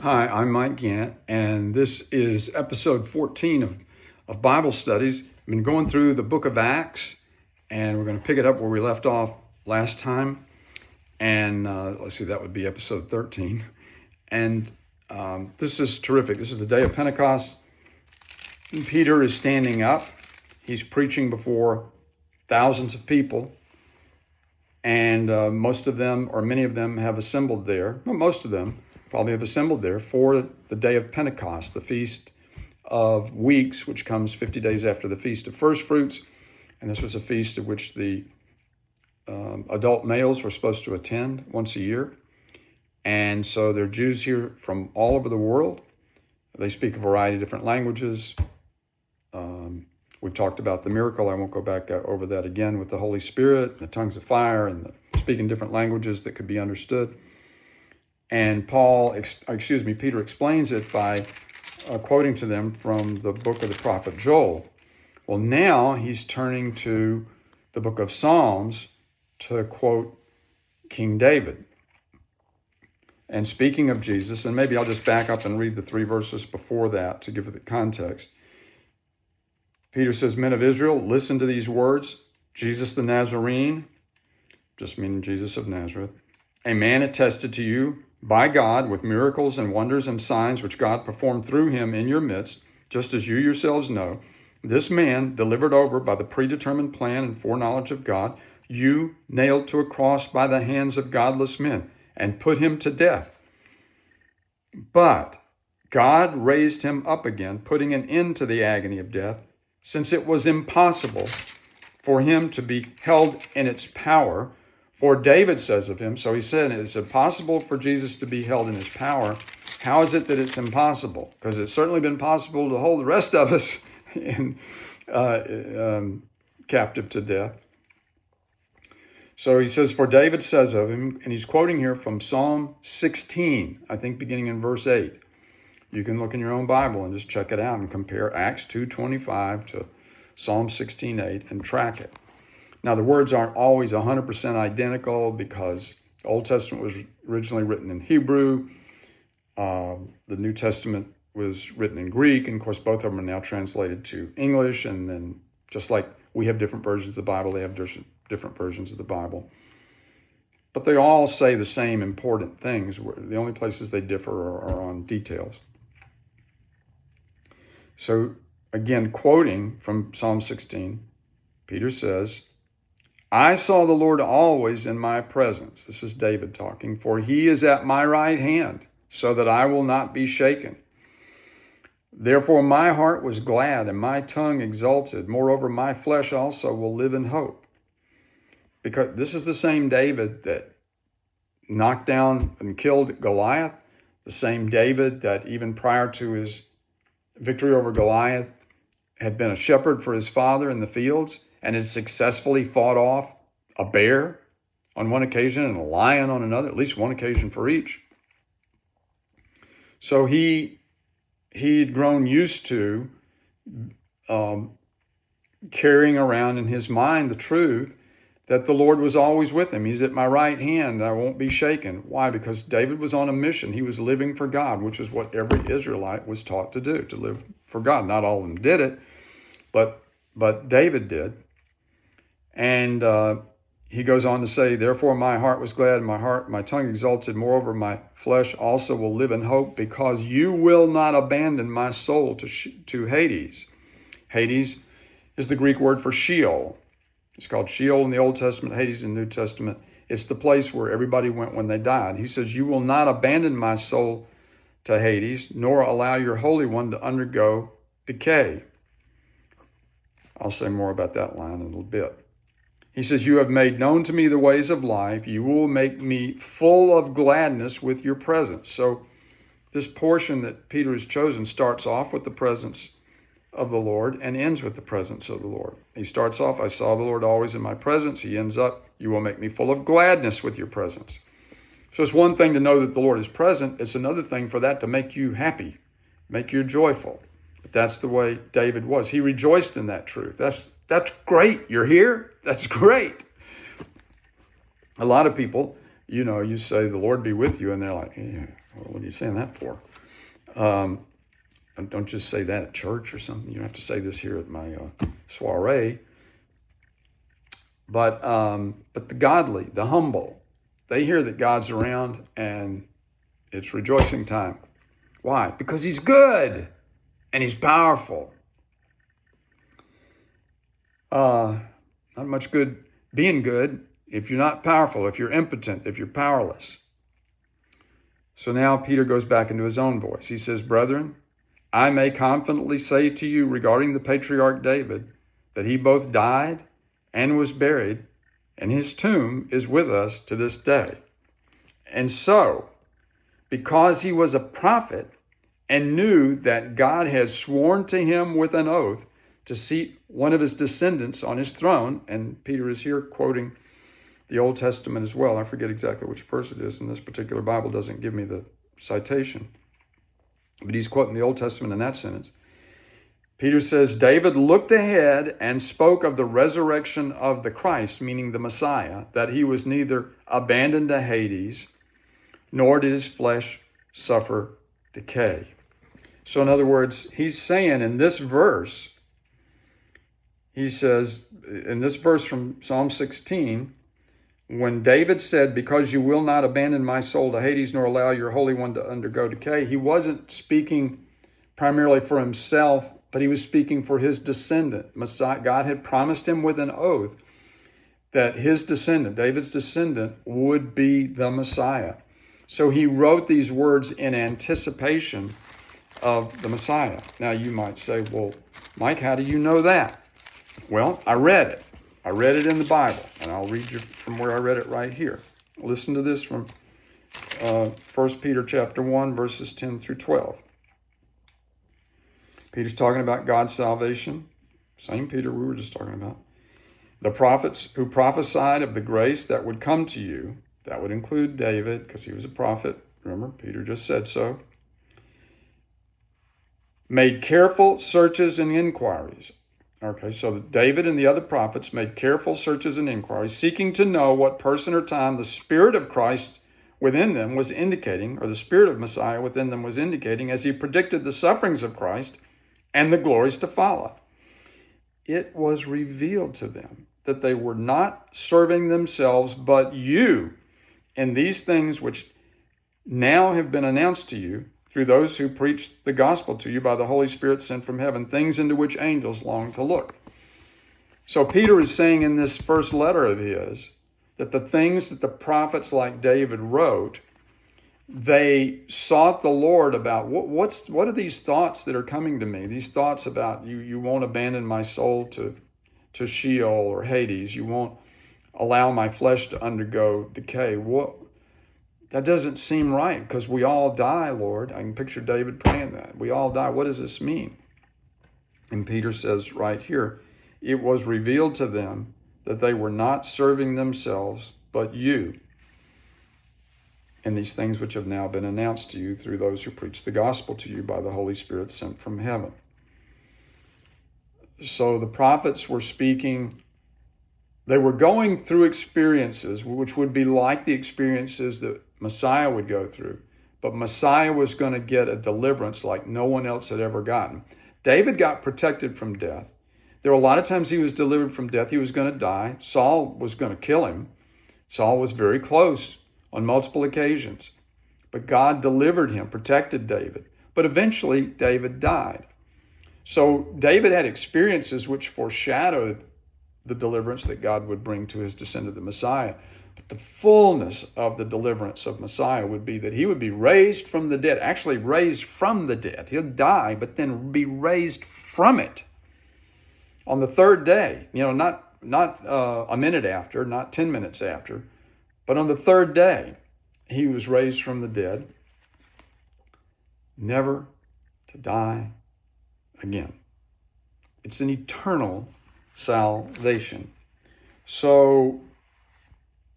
Hi, I'm Mike Gant, and this is episode 14 of Bible Studies. I've been going through the book of Acts, and we're going to pick it up where we left off last time. And let's see, that would be episode 13. And this is terrific. This is the day of Pentecost. Peter is standing up. He's preaching before thousands of people. And most of them, or many of them, have assembled there. Well, most of them probably have assembled there for the day of Pentecost, the Feast of Weeks, which comes 50 days after the Feast of First Fruits. And this was a feast at which the adult males were supposed to attend once a year. And so there are Jews here from all over the world. They speak a variety of different languages. We've talked about the miracle. I won't go back over that again with the Holy Spirit, the tongues of fire, and the speaking different languages that could be understood. And Peter explains it by quoting to them from the book of the prophet Joel. Well, now he's turning to the book of Psalms to quote King David. And speaking of Jesus, and maybe I'll just back up and read the 3 verses before that to give it the context. Peter says, "Men of Israel, listen to these words. Jesus the Nazarene," just meaning Jesus of Nazareth, "a man attested to you by God with miracles and wonders and signs which God performed through him in your midst, just as you yourselves know. This man, delivered over by the predetermined plan and foreknowledge of God, you nailed to a cross by the hands of godless men and put him to death. But God raised him up again, putting an end to the agony of death, since it was impossible for him to be held in its power. For David says of him," so he said, it's impossible for Jesus to be held in his power. How is it that it's impossible? Because it's certainly been possible to hold the rest of us in captive to death. So he says, "For David says of him," and he's quoting here from Psalm 16, I think beginning in verse 8. You can look in your own Bible and just check it out and compare Acts 2:25 to Psalm 16:8 and track it. Now, the words aren't always 100% identical because the Old Testament was originally written in Hebrew. The New Testament was written in Greek. And, of course, both of them are now translated to English. And then just like we have different versions of the Bible, they have different versions of the Bible. But they all say the same important things. The only places they differ are on details. So, again, quoting from Psalm 16, Peter says, "I saw the Lord always in my presence." This is David talking. "For he is at my right hand, so that I will not be shaken. Therefore my heart was glad and my tongue exulted. Moreover, my flesh also will live in hope." Because this is the same David that knocked down and killed Goliath, the same David that even prior to his victory over Goliath had been a shepherd for his father in the fields and had successfully fought off a bear on one occasion and a lion on another, at least one occasion for each. So he'd grown used to carrying around in his mind the truth that the Lord was always with him. He's at my right hand, I won't be shaken. Why? Because David was on a mission. He was living for God, which is what every Israelite was taught to do, to live for God. Not all of them did it, but David did. And he goes on to say, "Therefore my heart was glad, and my tongue exulted. Moreover, my flesh also will live in hope, because you will not abandon my soul to Hades." Hades is the Greek word for Sheol. It's called Sheol in the Old Testament, Hades in the New Testament. It's the place where everybody went when they died. He says, "You will not abandon my soul to Hades, nor allow your Holy One to undergo decay." I'll say more about that line in a little bit. He says, "You have made known to me the ways of life. You will make me full of gladness with your presence." So this portion that Peter has chosen starts off with the presence of the Lord and ends with the presence of the Lord. He starts off, "I saw the Lord always in my presence." He ends up, "You will make me full of gladness with your presence." So it's one thing to know that the Lord is present. It's another thing for that to make you happy, make you joyful. But that's the way David was. He rejoiced in that truth. That's great. You're here? That's great. A lot of people, you say, "The Lord be with you," and they're like, "Yeah, Well, what are you saying that for? Don't just say that at church or something. You don't have to say this here at my soiree. But the godly, the humble, they hear that God's around and it's rejoicing time. Why? Because he's good and he's powerful. Not much good being good if you're not powerful, if you're impotent, if you're powerless. So now Peter goes back into his own voice. He says, brethren, I may confidently say to you regarding the patriarch David that he both died and was buried, and his tomb is with us to this day. And so, because he was a prophet and knew that God had sworn to him with an oath to seat one of his descendants on his throne, and Peter is here quoting the Old Testament as well. I forget exactly which verse it is, and this particular Bible doesn't give me the citation. But he's quoting the Old Testament in that sentence. Peter says, David looked ahead and spoke of the resurrection of the Christ, meaning the Messiah, that he was neither abandoned to Hades, nor did his flesh suffer decay. So in other words, he's saying in this verse, he says, in this verse from Psalm 16, when David said, because you will not abandon my soul to Hades, nor allow your Holy One to undergo decay, he wasn't speaking primarily for himself, but he was speaking for his descendant. Messiah. God had promised him with an oath that his descendant, David's descendant, would be the Messiah. So he wrote these words in anticipation of the Messiah. Now you might say, well, Mike, how do you know that? Well, I read it. I read it in the Bible, and I'll read you from where I read it right here. Listen to this from 1 Peter chapter 1, verses 10 through 12. Peter's talking about God's salvation. Same Peter we were just talking about. The prophets who prophesied of the grace that would come to you, that would include David, because he was a prophet. Remember, Peter just said so. Made careful searches and inquiries. Okay, so David and the other prophets made careful searches and inquiries, seeking to know what person or time the Spirit of Christ within them was indicating, or the Spirit of Messiah within them was indicating, as he predicted the sufferings of Christ and the glories to follow. It was revealed to them that they were not serving themselves, but you, in these things which now have been announced to you, through those who preach the gospel to you by the Holy Spirit sent from heaven, things into which angels long to look. So Peter is saying in this first letter of his that the things that the prophets like David wrote, they sought the Lord about what are these thoughts that are coming to me? These thoughts about you won't abandon my soul to Sheol or Hades. You won't allow my flesh to undergo decay. That doesn't seem right, because we all die, Lord. I can picture David praying that. We all die. What does this mean? And Peter says right here, it was revealed to them that they were not serving themselves, but you, and these things which have now been announced to you through those who preach the gospel to you by the Holy Spirit sent from heaven. So the prophets were speaking. They were going through experiences which would be like the experiences that Messiah would go through. But Messiah was going to get a deliverance like no one else had ever gotten. David got protected from death. There were a lot of times he was delivered from death. He was going to die. Saul was going to kill him. Saul was very close on multiple occasions. But God delivered him, protected David. But eventually David died. So David had experiences which foreshadowed the deliverance that God would bring to his descendant, the Messiah. But the fullness of the deliverance of Messiah would be that he would be raised from the dead, actually raised from the dead. He'll die, but then be raised from it on the third day. Not a minute after, not 10 minutes after, but on the third day, he was raised from the dead, never to die again. It's an eternal salvation. So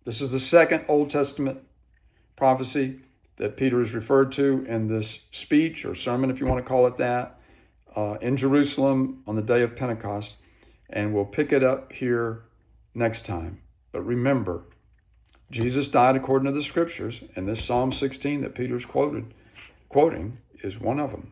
this is the second Old Testament prophecy that Peter is referred to in this speech or sermon, if you want to call it that, in Jerusalem on the day of Pentecost. And we'll pick it up here next time. But remember, Jesus died according to the scriptures, and this Psalm 16 that Peter's quoting is one of them.